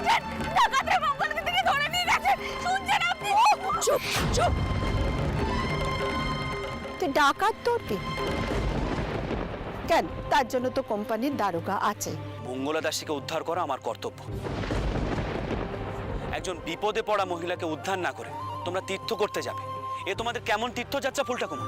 শুনছেন? ডাকাতরা মঙ্গল দিদিকে ধরে নিয়ে গেছে, শুনছেন আপনি? চুপ চুপ, তুই ডাকাত তোর কি? কেন, তার জন্য তো কোম্পানির দারোগা আছে। মঙ্গলা দাসীকে উদ্ধার করা আমার কর্তব্য। একজন বিপদে পড়া মহিলাকে উদ্ধার না করে তোমরা তীর্থ করতে যাবে, এ তোমাদের কেমন তীর্থযাত্রা ফুলঠাকুমা?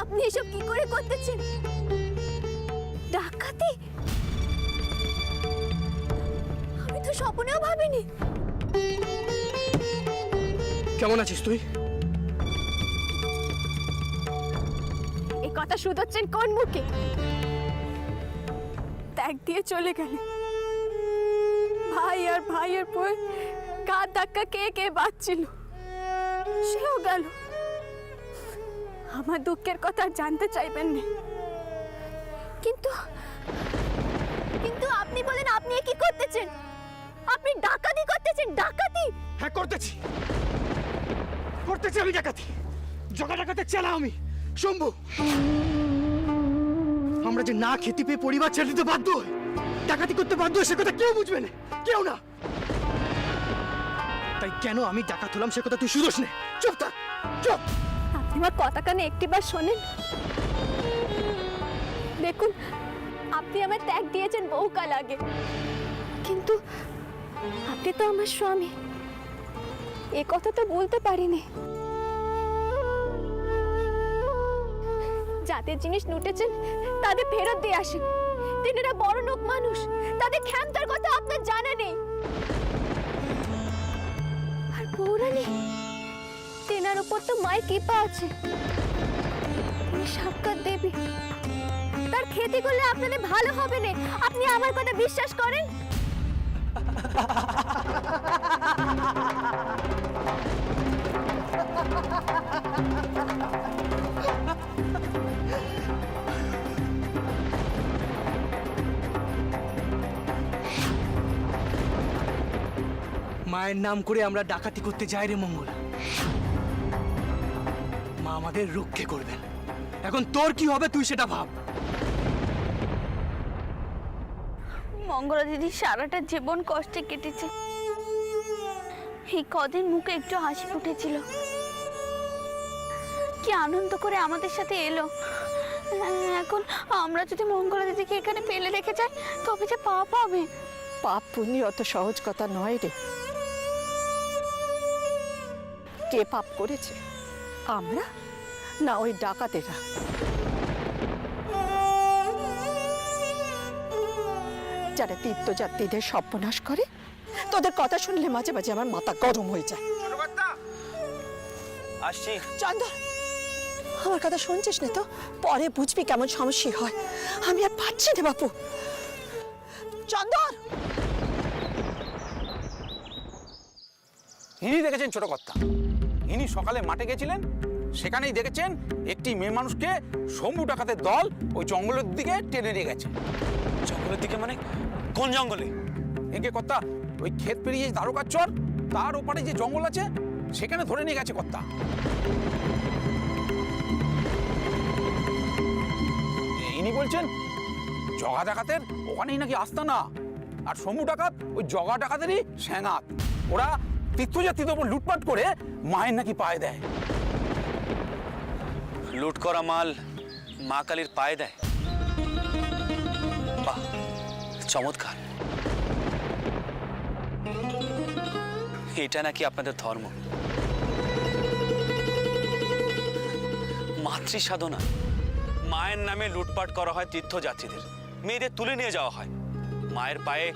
আপনি এসব কি করে করতেছেন? ডাকাতি? আমি তো স্বপ্নেও ভাবিনি। কেমন আছিস তুই? এই কথা শুধাচ্ছেন কোন মুখে? ত্যাগ দিয়ে চলে গেলে ভাই আর ভাইয়ের পর কার ধাক্কা কে কে বাঁচছিল, সেও গেল। আমার দুঃখের কথা আর জানতে চাইবেন না। কিন্তু কিন্তু আপনি বলেন আপনি কি করতেছেন? আপনি ডাকাতি করতেছেন? ডাকাতি? হ্যাঁ করতেছি, আমি ডাকাতি। জগা ডাকাতের চেলা আমি, শম্ভু। আমরা যে না খেতে পেয়ে পরিবার ছেড়ে দিতে বাধ্য হই, ডাকাতি করতে বাধ্য হয়, সে কথা কেউ বুঝবে না, কেউ না। তাই কেন আমি ডাকাত হলাম সে কথা তুই শুধোস নে। চুপ থাক, চুপ। আপনি আমার কথা কানে একটিবার শোনেন। দেখুন, আপনি আমার ত্যাগ দিয়েছেন বহুকাল আগে, কিন্তু আপনি তো আমার স্বামী, এ কথা তো বলতে পারিনি। যাদের জিনিস লুটেছেন তাদের ফেরত দিয়ে আসেন। তিনারা বড় লোক মানুষ, তাদের ক্ষমতার কথা আপনার জানা নেই। আর পৌরাণী, তেনার উপর তো মায়ের কৃপা আছে, তিনি সাক্ষাৎ দেবী। তার খেতে করলে আপনাদের ভালো হবে না। আপনি আমার কথা বিশ্বাস করেন? মায়ের নাম করে আমরা ডাকাতি করতে যাই রে মঙ্গলা। মা আমাদের রক্ষে করবেন। এখন তোর কি হবে তুই সেটা ভাব। মঙ্গলা দিদি সারাটা জীবন কষ্টে কেটেছে, এই কদিন মুখে একটু হাসি ফুটেছিল। কি আনন্দ করে আমাদের সাথে এলো। এখন আমরা যদি মঙ্গলা দিদিকে এখানে ফেলে রেখে যাই তবে যে পাপ হবে। পাপ পুণ্য অত সহজ কথা নয় রে। কে পাপ করেছে, আমরা না ওই ডাকাতেরা? যারা তীর্থযাত্রীদের সর্বনাশ করে, তোদের কথা শুনলে মাঝে মাঝে আমার মাথা গরম হয়ে যায়। আসছি। চন্দর, আমার কথা শুনছিস না তো? পরে বুঝবি কেমন সমস্যা হয়। আমি আর পারছি না বাপু। চন্দর, ইনি দেখেছেন ছোট কর্তা, ইনি সকালে মাঠে গেছিলেন, সেখানেই দেখেছেন একটি মেয়ে মানুষকে শম্ভু ডাকাতের দল ওই জঙ্গলের দিকে টেনে নিয়ে গেছে। জঙ্গলের দিকে মানে কোন জঙ্গলে? একে কর্তা, ওই ক্ষেত পেরিয়ে দ্বারকার চর, তার ওপারে যে জঙ্গল আছে সেখানে ধরে নিয়ে গেছে কর্তা। ইনি বলছেন জগা ডাকাতের ওখানেই নাকি আস্তানা, আর শম্ভু ডাকাত ওই জগা ডাকাতেরই সেনাত। ওরা তীর্থযাত্রীদের উপর লুটপাট করে মায়ের নাকি পায়ে দেয়। লুট করা মাল মা কালীর পায়ে দেয়? বাহ, চমৎকার। এটা নাকি আপনাদের ধর্ম? মাতৃ সাধনা, মায়ের নামে লুটপাট করা হয় তীর্থযাত্রীদের, মেয়েদের তুলে নিয়ে যাওয়া হয়, মায়ের পায়ে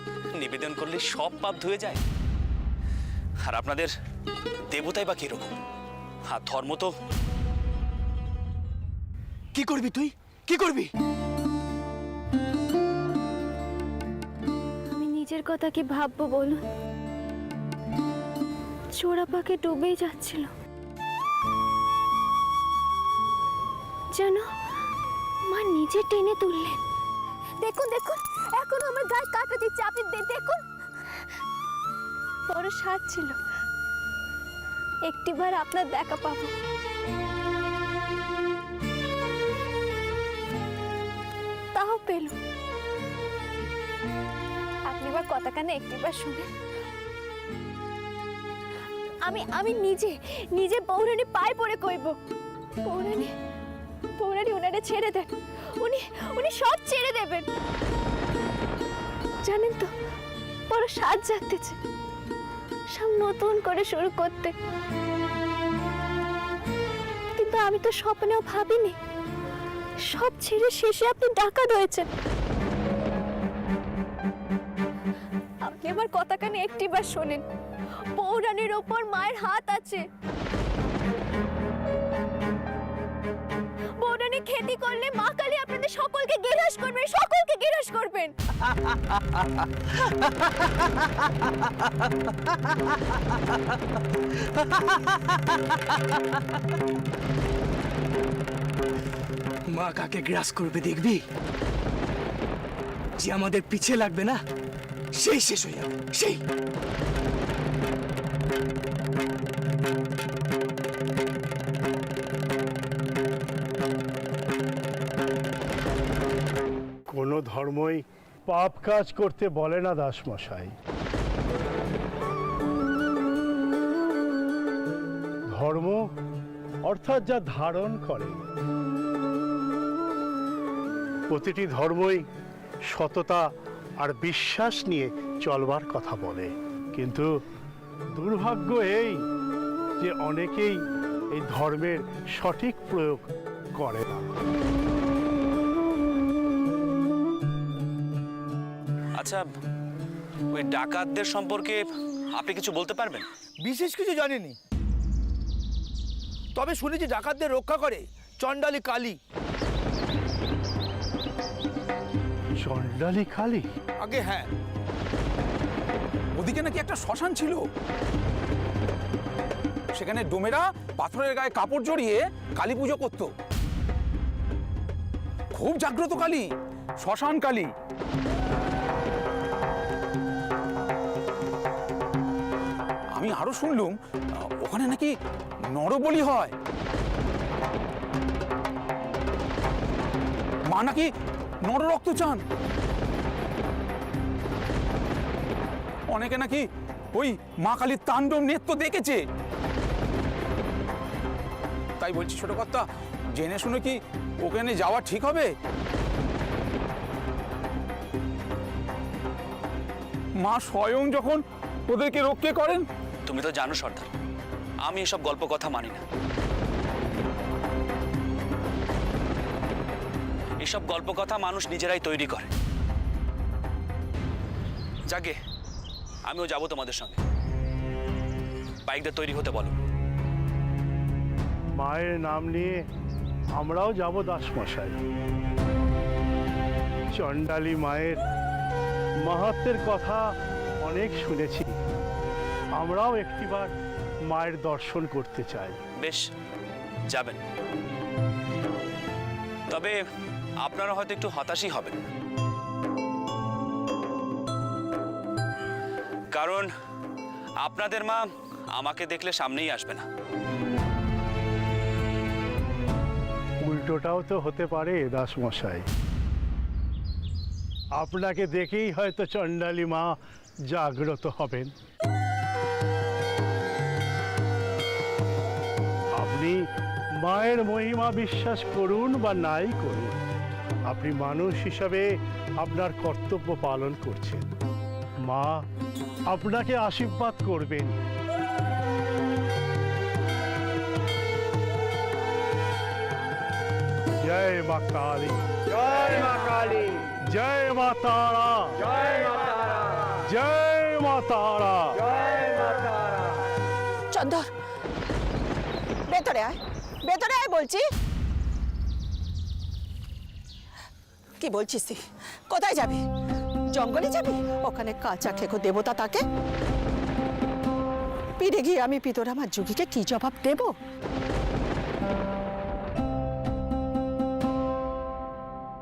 নিবেদন করলে সব পাপ ধুয়ে যায়। আর আপনাদের দেবতাই বা কিরকম? আর ধর্ম তো কি করবি তুই? কি করবি? আমি নিজের কথা কি ভাববো বলুন? চোরা পাকে ডুবেই যাচ্ছিল, যেন মা নিজে টেনে তুললেন। দেখুন দেখুন, এখন আমার গায়ে কাটা দিচ্ছে, আপনি দেখুন। বড় স্বাদ ছিল একটিবার আপনার দেখা পাবো। তাও পেল। আপনি এবার কথা কানে একটিবার শুনেন। আমি নিজে পৌরাণী পায়ে পড়ে কইব, পৌরাণী ওনারে ছেড়ে দেন, উনি সব ছেড়ে দেবেন। জানেন তো, বড় স্বাদ জাগতেছে সব নতুন করে শুরু করতে। কিন্তু আমি তো স্বপ্নেও ভাবিনি সব ছেড়ে শেষে আপনি ডাকাত হয়েছেন। আপনি আমার কথা কানে একটিবার শোনেন, পৌরাণীর ওপর মায়ের হাত আছে। পৌরাণী খেতি করলে মা কালী আপনাদের সকলকে গিরাস করবেন, সকলকে গিরাস করবেন। মা কাকে গ্রাস করবে দেখবি? যে আমাদের পিছে লাগবে না, সেই শেষ হয়ে যাবে, সেই। কোনো ধর্মই পাপ কাজ করতে বলে না দাসমশাই। ধর্ম অর্থাৎ যা ধারণ করে। প্রতিটি ধর্মই সততা আর বিশ্বাস নিয়ে চলবার কথা বলে, কিন্তু দুর্ভাগ্য এই যে অনেকেই এই ধর্মের সঠিক প্রয়োগ করে না। আচ্ছা, ওই ডাকাতদের সম্পর্কে আপনি কিছু বলতে পারবেন? বিশেষ কিছু জানিনি, তবে শুনেছি ডাকাতদের রক্ষা করে চণ্ডালী কালী। চণ্ডালী কালী? আগে হ্যাঁ, ওদিকে নাকি একটা শ্মশান ছিল, সেখানে ডোমেরা পাথরের গায়ে কাপড় জড়িয়ে কালী পুজো করত। খুব জাগ্রত কালী, শ্মশান কালী। আমি আরো শুনলুম ওখানে নাকি নরবলি হয়, মা নাকি নররক্ত চান। অনেকে নাকি ওই মা কালীর তাণ্ডব নৃত্য দেখেছে। তাই বলছি ছোট কর্তা, জেনে শুনে কি ওখানে যাওয়া ঠিক হবে? মা স্বয়ং যখন ওদেরকে রক্ষা করেন। তুমি তো জানো সর্দার, আমি এসব গল্প কথা মানি না। এসব গল্প কথা মানুষ নিজেরাই তৈরি করে। যাকে আমিও যাব তোমাদের সঙ্গে। বাইকটা তৈরি হতে বলো। মায়ের নাম নিয়ে আমরাও যাব দাসমশাই। চণ্ডালী মায়ের মাহাত্ম্যের কথা অনেক শুনেছি, আমরাও একটিবার মায়ের দর্শন করতে চাই। বেশ, যাবেন। তবে আপনারা হয়তো একটু হতাশই হবেন, কারণ আপনাদের মা আমাকে দেখলে সামনেই আসবে না। উল্টোটাও তো হতে পারে দাসমশাই, আপনাকে দেখেই হয়তো চণ্ডালী মা জাগ্রত হবেন। আপনি মায়ের মহিমা বিশ্বাস করুন বা নাই করুন, আপনি মানুষ হিসাবে আপনার কর্তব্য পালন করছেন। মা আপনাকে আশীর্বাদ করবেন। জয় মা কালী, জয় মা কালী, জয় মা তারা, জয় মা তারা, জয় মা তারা। জয় মা তারা। চন্দর, ভেতরে আয়, ভেতরে আয় বলছি। কি বলছিস তুই? কোথায় যাবি? জঙ্গলে যাবি? ওখানে কাঁচা খেকো দেবতা তাকে পিড়ে গিয়ে আমি পিতরামার যুগীকে কি জবাব দেব?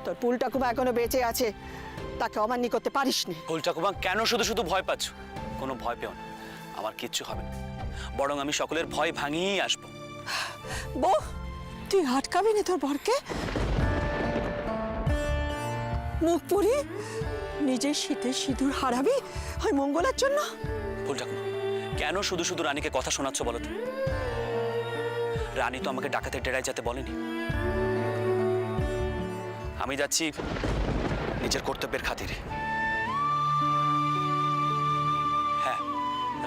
তোর পুল ঠাকুমা এখনো বেঁচে আছে, তাকে অমান্য করতে পারিস নি। ফুল ঠাকুমা, কেন শুধু শুধু ভয় পাচ্ছ? কোনো ভয় পেও না, আমার কিচ্ছু হবে না, বরং আমি সকলের ভয় ভাঙিয়েই আসবো। বউ, তুই আটকাবি না তোর বরকে? মুখ পুরি নিজের শীতের সিঁদুর হারাবি ওই মঙ্গলার জন্য? ফুল ঠাকুমা, কেন শুধু শুধু রানীকে কথা শোনাচ্ছ বলো তো? রানী তো আমাকে ডাকাতের ডেরায় যেতে বলেনি। আমি যাচ্ছি নিজের কর্তব্যের খাতিরে। হ্যাঁ,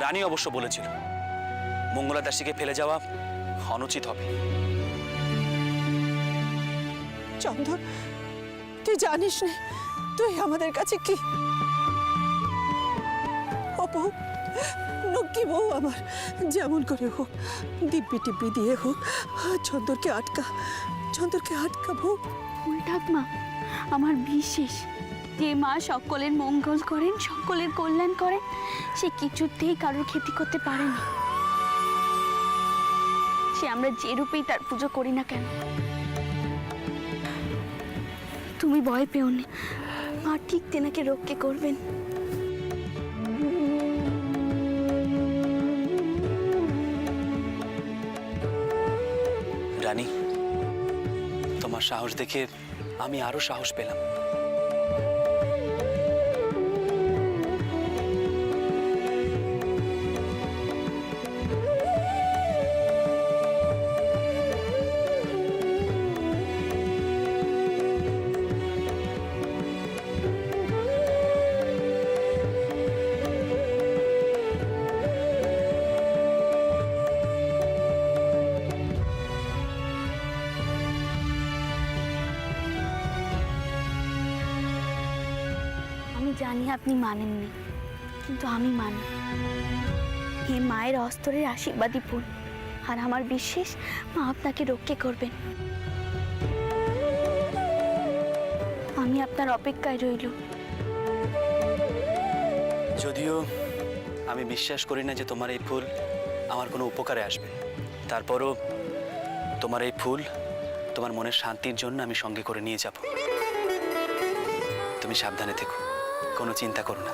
রানী অবশ্য বলেছিল মঙ্গলা দাসীকে ফেলে যাওয়া অনুচিত হবে। চন্দন, তুই জানিস না তুই আমাদের কাছে কি? ও বউ, নক্কি বউ আমার, যেমন করে হোক দিব্যি টিব্বি দিয়ে হোক চন্দরকে আটকা, চন্দরকে আটকা বউ। ফুল ঠাকমা, আমার বিশেষ যে মা সকলের মঙ্গল করেন, সকলের কল্যাণ করেন, সে কিছুতেই কারোর ক্ষতি করতে পারে না। সে আমরা যে রূপেই তার পুজো করি না কেন। তুমি ভয় পেও না, মা ঠিক তেনাকে রক্ষে করবেন। রানী, তোমার সাহস দেখে আমি আরো সাহস পেলাম। আমি জানি আপনি মানেননি, কিন্তু আমি মানি। হে মায়ের অস্তরের আশীর্বাদী ফুল, আর আমার বিশ্বাস মা আপনাকে রক্ষে করবেন। আমি আপনার অপেক্ষায় রইল। যদিও আমি বিশ্বাস করি না যে তোমার এই ফুল আমার কোনো উপকারে আসবে, তারপরও তোমার এই ফুল তোমার মনের শান্তির জন্য আমি সঙ্গে করে নিয়ে যাব। তুমি সাবধানে থেকো, কোনো চিন্তা করো না।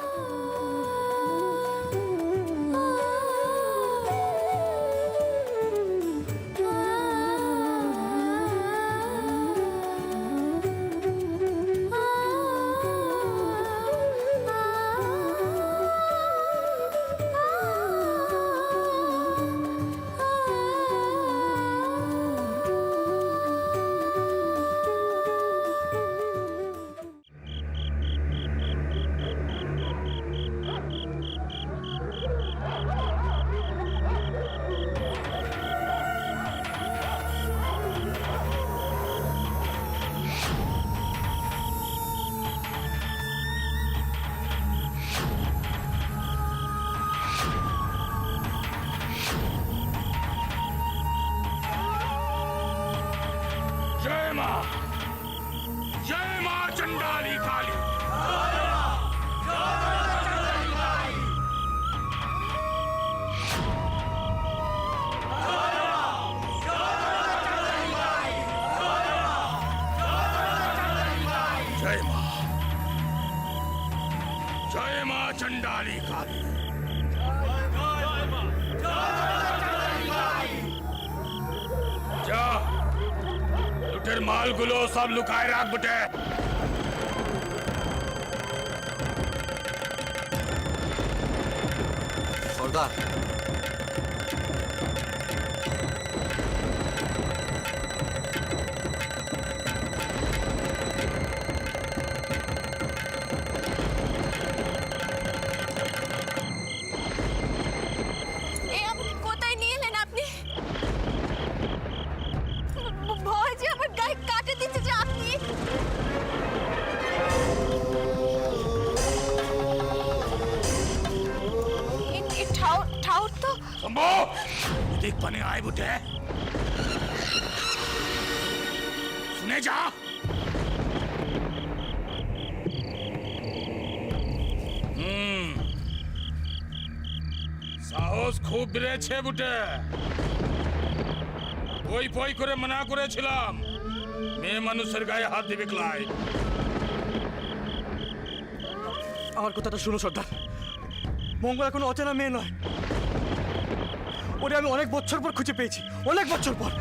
কালী। যা লুটের মালগুলো সব লুকায় রাখ বেটে। সর্দার, এ আমাকে কোথায় নিয়ে এলেন আপনি? ভয় যে আমার গায়ে কাটে দিচ্ছে যে আপনি। ঠাউর তো শম্ভু, এদিক পানে আয় বেটে। শুনে যা। সাহস খুব বেড়েছে বুটে। বই বই করে মানা করেছিলাম মেয়ে মানুষের গায়ে হাত দিবে ক্লাই। আমার কথাটা শুনো সর্দার, মঙ্গলা কোনো অচেনা মেয়ে নয়। ওটা আমি অনেক বছর পর খুঁজে পেয়েছি, অনেক বছর পর।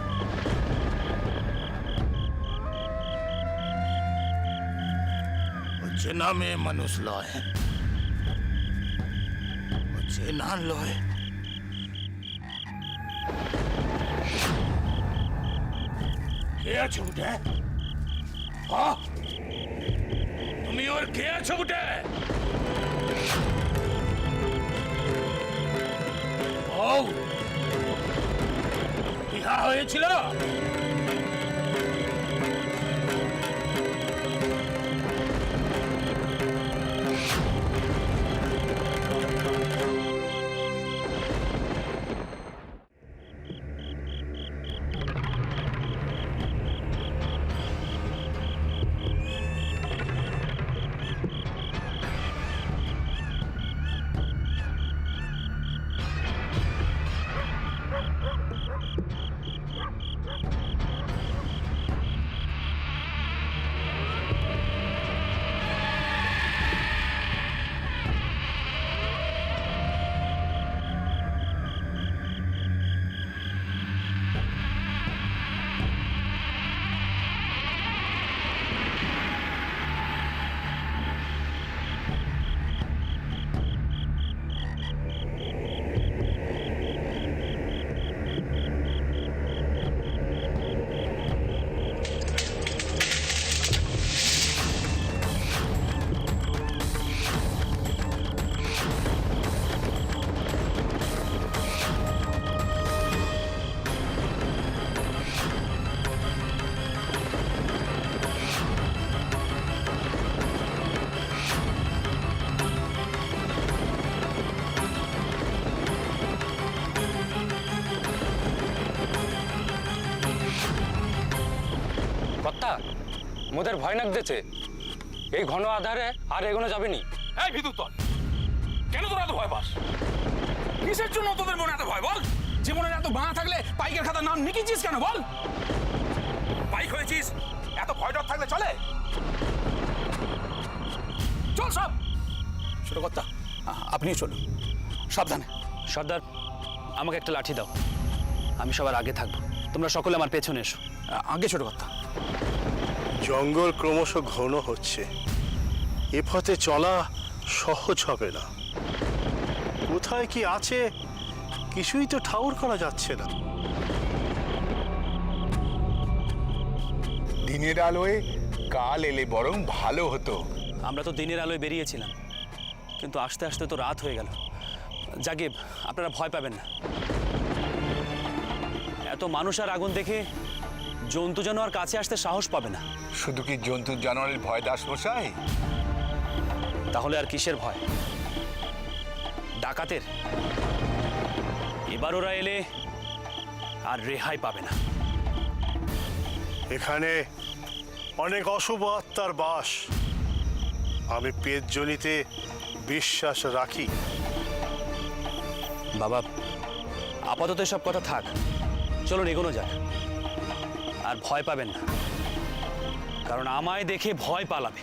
চেনা মেয়ে মানুষ লয়, চেনা লয়। কে আছো বুটে? তুমি ওর কে আছো বুটে? ও বিহা হয়েছিল? কর্তা, মোদের ভয় লাগতেছে। এই ঘন আধারে আর এগোনো যাবে নি। এই ভিতর কেন তোরা এত ভয় পাস? কিসের জন্য তোদের মনে এত ভয় বল? জীবনে এত বাঁ থাকলে পাইকের খাতার নাম লিখেছিস কেন বল? পাইক হয়েছিস, এত ভয় ডর থাকলে চলে? চল সব। ছোট কর্তা, আপনি চলুন সাবধানে। সর্দার, আমাকে একটা লাঠি দাও, আমি সবার আগে থাকবো। তোমরা সকলে আমার পেছনে এসো। আগে ছোট কর্তা। জঙ্গল ক্রমশ ঘন হচ্ছে, এ পথে চলা সহজ হবে না। কোথায় কি আছে কিছুই তো ঠাউর করা যাচ্ছে না। দিনের আলোয় কাল এলে বরং ভালো হতো। আমরা তো দিনের আলোয় বেরিয়েছিলাম, কিন্তু আস্তে আস্তে তো রাত হয়ে গেল। জাগিব, আপনারা ভয় পাবেন না। এত মানুষ আর আগুন দেখে জন্তু জানোয়ার কাছে আসতে সাহস পাবে না। শুধু কি জন্তু জানোয়ারের ভয় দাস মশাই? তাহলে আর কিসের ভয়? ডাকাতের। এবার ওরা এলে আর রেহাই পাবে না। এখানে অনেক অশুভ আত্মার বাস। আমি পেটজনিতে বিশ্বাস রাখি। বাবা, আপাতত সব কথা থাক, চলুন এগোনো যাক। আর ভয় পাবেন না, কারণ আমায় দেখে ভয় পালাবে।